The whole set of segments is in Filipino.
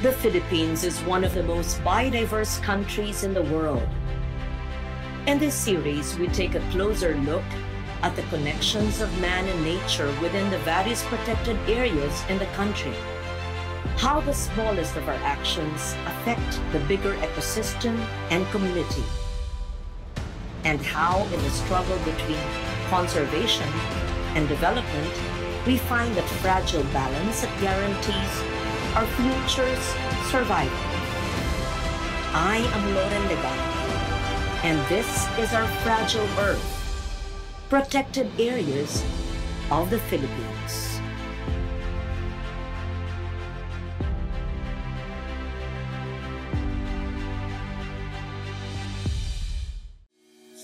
The Philippines is one of the most biodiverse countries in the world. In this series, we take a closer look at the connections of man and nature within the various protected areas in the country. How the smallest of our actions affect the bigger ecosystem and community. And how in the struggle between conservation and development, we find that fragile balance that guarantees our future's survival. I am Loren Legano, and this is our Fragile Earth, Protected Areas of the Philippines.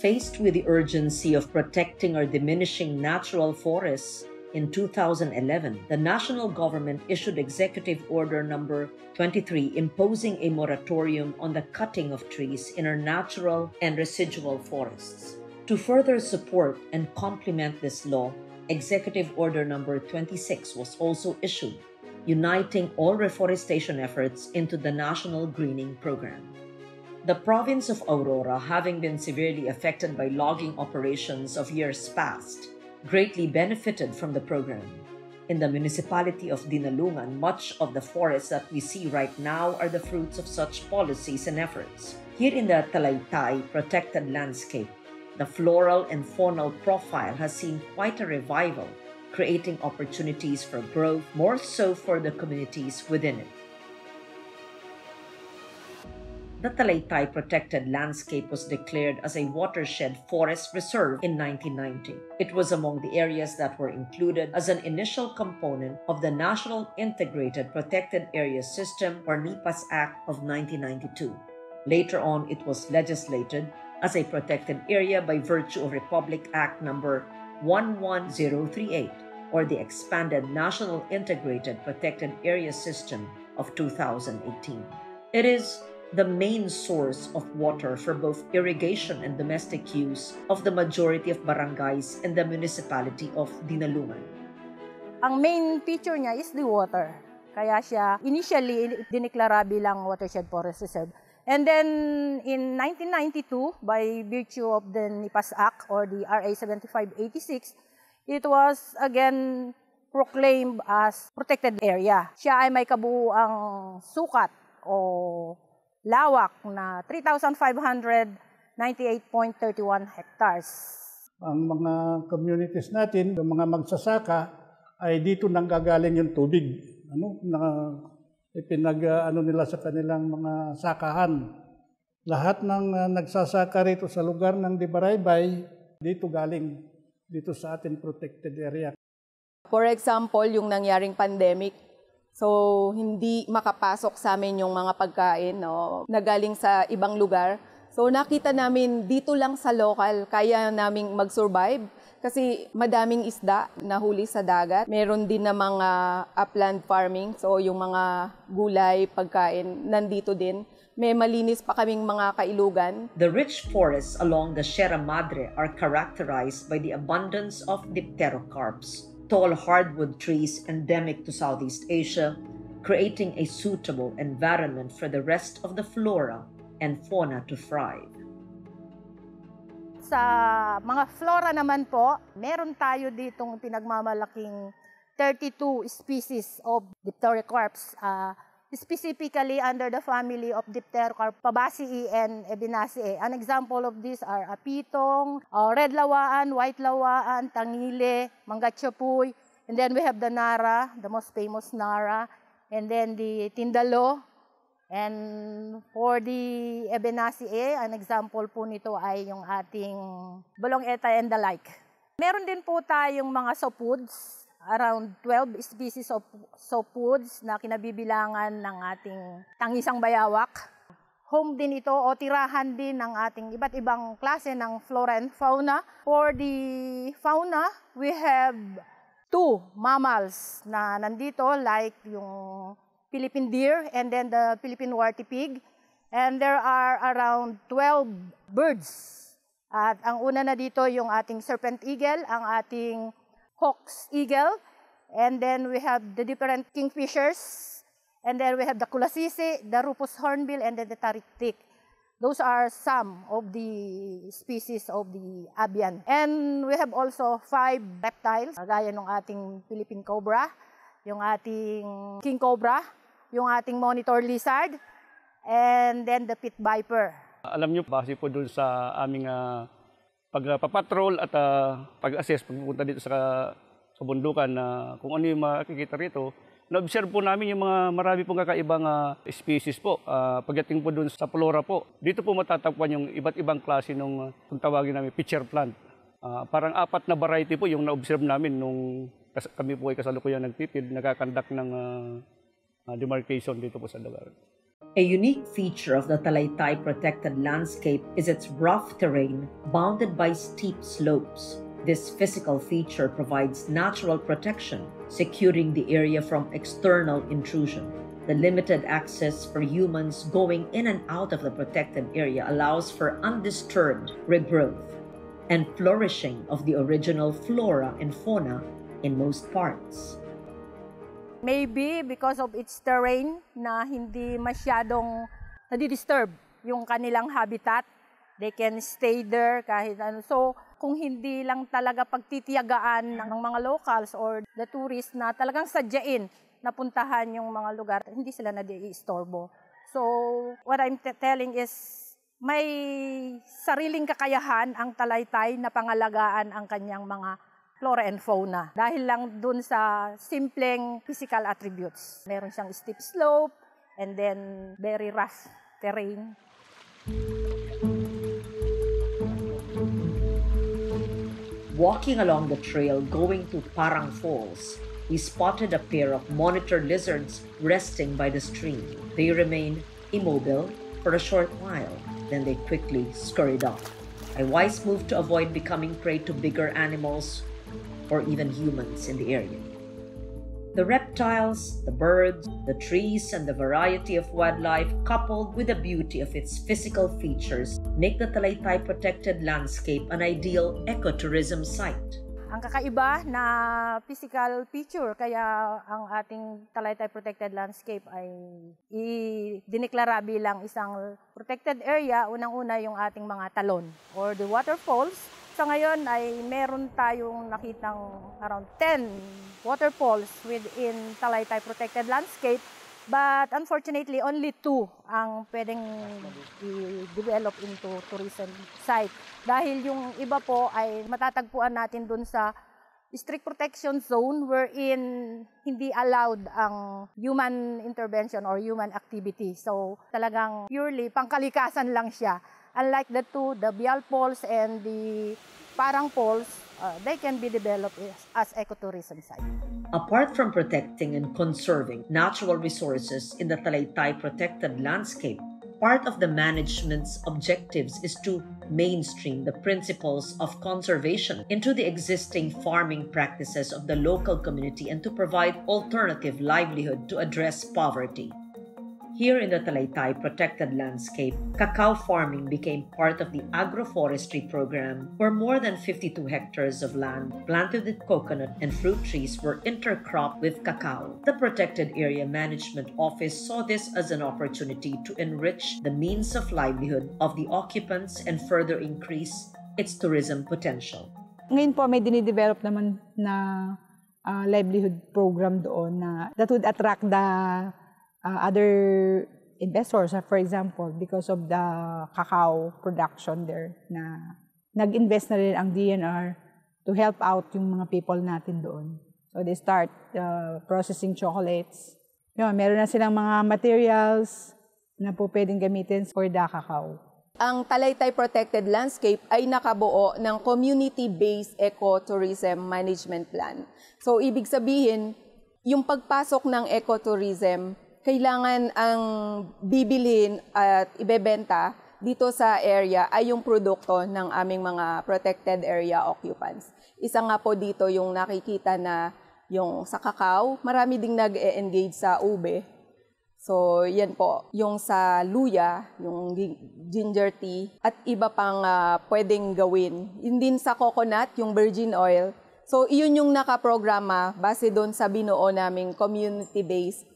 Faced with the urgency of protecting our diminishing natural forests, in 2011, the national government issued Executive Order Number 23 imposing a moratorium on the cutting of trees in our natural and residual forests. To further support and complement this law, Executive Order Number 26 was also issued, uniting all reforestation efforts into the National Greening Program. The province of Aurora, having been severely affected by logging operations of years past, greatly benefited from the program. In the municipality of Dinalungan, much of the forests that we see right now are the fruits of such policies and efforts. Here in the Talaytay protected landscape, the floral and faunal profile has seen quite a revival, creating opportunities for growth, more so for the communities within it. The Talaytay protected landscape was declared as a watershed forest reserve in 1990. It was among the areas that were included as an initial component of the National Integrated Protected Areas System or NIPAS Act of 1992. Later on, it was legislated as a protected area by virtue of Republic Act number 11038 or the expanded National Integrated Protected Areas System of 2018. It is the main source of water for both irrigation and domestic use of the majority of barangays in the municipality of Dinalungan. Ang main feature niya is the water. Kaya siya initially diniklara bilang watershed forest reserve. And then in 1992, by virtue of the NIPAS Act or the RA 7586, it was again proclaimed as protected area. Siya ay may kabuuang sukat o lawak na 3,598.31 hectares. Ang mga communities natin, yung mga magsasaka, ay dito nanggagaling yung tubig. Nila sa kanilang mga sakahan. Lahat ng nagsasaka rito sa lugar ng Dibaraybay, dito galing, dito sa ating protected area. For example, yung nangyaring pandemic, so, hindi makapasok sa amin yung mga pagkain na galing sa ibang lugar. So, nakita namin dito lang sa local, kaya naming mag-survive kasi madaming isda na huli sa dagat. Meron din na mga upland farming, so yung mga gulay, pagkain, nandito din. May malinis pa kaming mga kailugan. The rich forests along the Sierra Madre are characterized by the abundance of dipterocarps, tall hardwood trees endemic to Southeast Asia, creating a suitable environment for the rest of the flora and fauna to thrive. Sa mga flora naman po, meron tayo ditong pinagmamalaking 32 species of dipterocarps, specifically under the family of Dipterocarp Fabaceae and Ebinaceae. An example of these are apitong, red lawaan, white lawaan, tangile, mangatsapuy, and then we have the nara, the most famous nara, and then the tindalo. And for the Ebinaceae, an example po nito ay yung ating balong eta and the like. Meron din po tayong mga softwoods, around 12 species of softwoods na kinabibilangan ng ating tangisang bayawak. Home din ito o tirahan din ng ating iba't ibang klase ng flora and fauna. For the fauna, we have 2 mammals na nandito like yung Philippine deer and then the Philippine warty pig. And there are around 12 birds. At ang una na dito yung ating serpent eagle, ang ating hawk's eagle, and then we have the different kingfishers, And then we have the kulasisi, the rufous hornbill, and then the tariktik. Those are some of the species of the avian. And we have also 5 reptiles, gaya ng ating Philippine cobra, yung ating king cobra, yung ating monitor lizard, and then the pit viper. Alam nyo, base po doon sa aming pagpapatrol at pag-assess, pagpunta dito sa bundukan na kung ano yung makikita rito, na-observe po namin yung mga marami pong kakaibang species po. Pagdating po doon sa flora po, dito po matatagpuan yung iba't ibang klase ng kung tawagin namin pitcher plant. Parang 4 na variety po yung na-observe namin nung kami po ay kasalukuyan nagpipil, nagkakandak ng demarcation dito po sa lugar. A unique feature of the Talaytay protected landscape is its rough terrain bounded by steep slopes. This physical feature provides natural protection, securing the area from external intrusion. The limited access for humans going in and out of the protected area allows for undisturbed regrowth and flourishing of the original flora and fauna in most parts. Maybe because of its terrain na hindi masyadong nadidisturb yung kanilang habitat, they can stay there kahit ano. So, kung hindi lang talaga pagtitiyagaan ng mga locals or the tourists na talagang sadyain na puntahan yung mga lugar, hindi sila nadi-istorbo. So, what I'm telling is, may sariling kakayahan ang Talaytay na pangalagaan ang kanyang mga flora and fauna. Dahil lang dun sa simpleng physical attributes. Meron siyang steep slope and then very rough terrain. Walking along the trail going to Parang Falls, we spotted a pair of monitor lizards resting by the stream. They remained immobile for a short while, then they quickly scurried off. A wise move to avoid becoming prey to bigger animals or even humans in the area. The reptiles, the birds, the trees, and the variety of wildlife, coupled with the beauty of its physical features, make the Talaytay protected landscape an ideal ecotourism site. Ang kakaiba na physical feature, kaya ang ating Talaytay protected landscape ay idineklara bilang isang protected area, unang-una yung ating mga talon or the waterfalls. Sa ngayon ay meron tayong nakitang around 10 waterfalls within Talaytay protected landscape, but unfortunately only 2 ang pwedeng i-develop into tourism site. Dahil yung iba po ay matatagpuan natin dun sa strict protection zone wherein hindi allowed ang human intervention or human activity. So talagang purely pangkalikasan lang siya. Unlike the 2, the Bial Falls and the Parang Falls, they can be developed as ecotourism site. Apart from protecting and conserving natural resources in the Talaytay protected landscape, part of the management's objectives is to mainstream the principles of conservation into the existing farming practices of the local community and to provide alternative livelihood to address poverty. Here in the Talaytay protected landscape, cacao farming became part of the agroforestry program, where more than 52 hectares of land planted with coconut and fruit trees were intercropped with cacao. The Protected Area Management Office saw this as an opportunity to enrich the means of livelihood of the occupants and further increase its tourism potential. Ngayon po may dinidevelop naman na livelihood program doon na that would attract the other investors, for example, because of the cacao production there, na nag-invest na rin ang DNR to help out yung mga people natin doon. So they start processing chocolates. Yun, meron na silang mga materials na po pwedeng gamitin for the cacao. Ang Talaytay Protected Landscape ay nakabuo ng Community-Based Ecotourism Management Plan. So ibig sabihin, yung pagpasok ng ecotourism, kailangan ang bibilhin at ibebenta dito sa area ay yung produkto ng aming mga protected area occupants. Isa nga po dito yung nakikita na yung sa cacao, marami ding nag-e-engage sa ube. So yan po, yung sa luya, yung ginger tea, at iba pang pwedeng gawin. Yun din sa coconut, yung virgin oil. So iyon yung nakaprograma base doon sa binuo naming community-based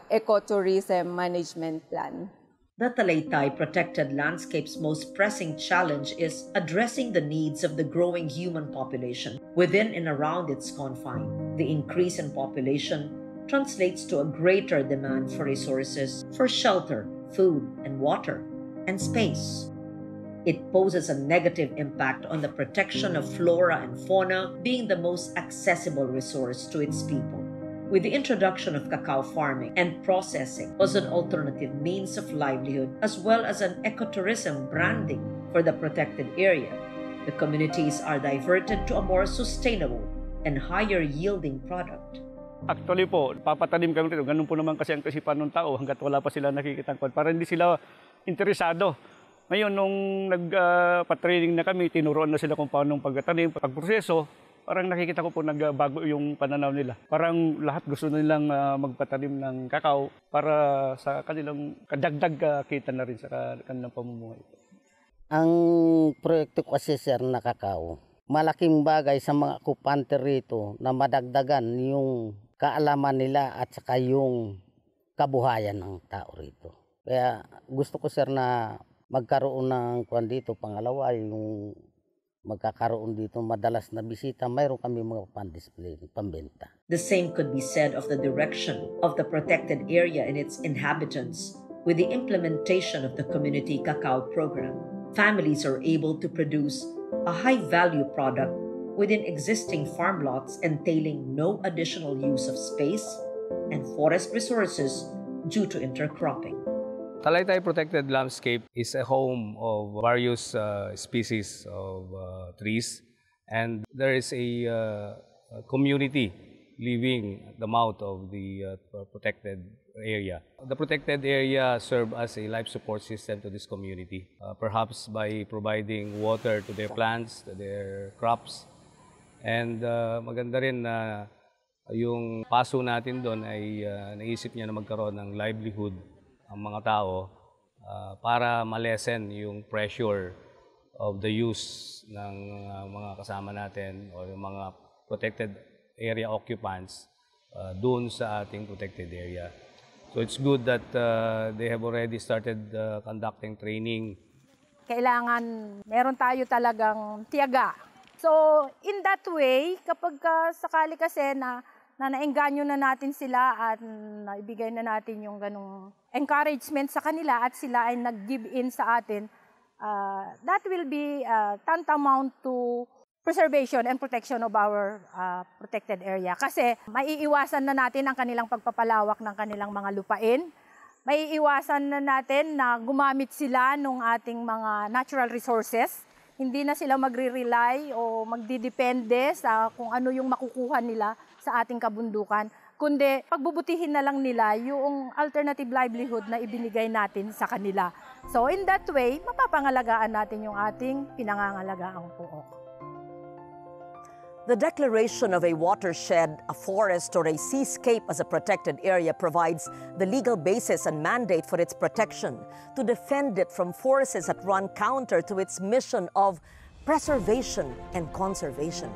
ecotourism management plan. The Talaytay Protected Landscape's most pressing challenge is addressing the needs of the growing human population within and around its confine. The increase in population translates to a greater demand for resources for shelter, food, and water, and space. It poses a negative impact on the protection of flora and fauna, being the most accessible resource to its people. With the introduction of cacao farming and processing as an alternative means of livelihood, as well as an ecotourism branding for the protected area, the communities are diverted to a more sustainable and higher yielding product. Actually po, papatanim kami rito. Ganun po naman kasi ang kasipan ng tao hanggat wala pa sila nakikitang kwan. Para hindi sila interesado. Ngayon, nung nagpa-training na kami, tinuruan na sila kung paano pagtanim, pagproseso, parang nakikita ko po nagbago yung pananaw nila. Parang lahat gusto nilang magpatanim ng kakao para sa kanilang kadagdag kita na rin sa kanilang pamumuhay. Ang proyekto ko kasi sir na kakao, malaking bagay sa mga kupante rito na madagdagan yung kaalaman nila at saka yung kabuhayan ng tao rito. Kaya gusto ko sir na magkaroon ng kwan dito. Pangalawa, yung magkakaroon dito madalas na bisita, mayroon kami mga pan-display, pambenta. The same could be said of the direction of the protected area and its inhabitants. With the implementation of the Community Cacao Program, families are able to produce a high-value product within existing farm lots, entailing no additional use of space and forest resources due to intercropping. Talaytay Protected Landscape is a home of various species of trees, and there is a community living at the mouth of the protected area. The protected area serves as a life support system to this community, perhaps by providing water to their plants, to their crops, and maganda rin na yung paso natin doon ay naisip niya na magkaroon ng livelihood ang mga tao para malesen yung pressure of the use ng mga kasama natin o yung mga protected area occupants doon sa ating protected area. So it's good that they have already started conducting training. Kailangan meron tayo talagang tiyaga. So in that way, kapag sakali kasi na naengganyo na natin sila at naibigay na natin yung ganong encouragement sa kanila at sila ay nag-give in sa atin, that will be tantamount to preservation and protection of our protected area. Kasi maiiwasan na natin ang kanilang pagpapalawak ng kanilang mga lupain. Maiiwasan na natin na gumamit sila ng ating mga natural resources. Hindi na sila magre-rely o magdidepende sa kung ano yung makukuha nila sa ating kabundukan, kundi pagbubutihin na lang nila yung alternative livelihood na ibinigay natin sa kanila. So in that way, mapapangalagaan natin yung ating pinangangalagaang puok. The declaration of a watershed, a forest, or a seascape as a protected area provides the legal basis and mandate for its protection to defend it from forces that run counter to its mission of preservation and conservation.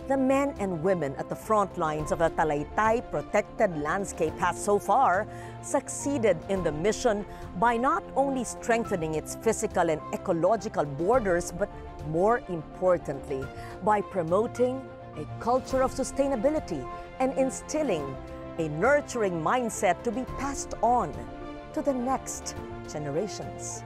The men and women at the front lines of the Talaytay Protected Landscape has so far succeeded in the mission by not only strengthening its physical and ecological borders, but more importantly, by promoting a culture of sustainability and instilling a nurturing mindset to be passed on to the next generations.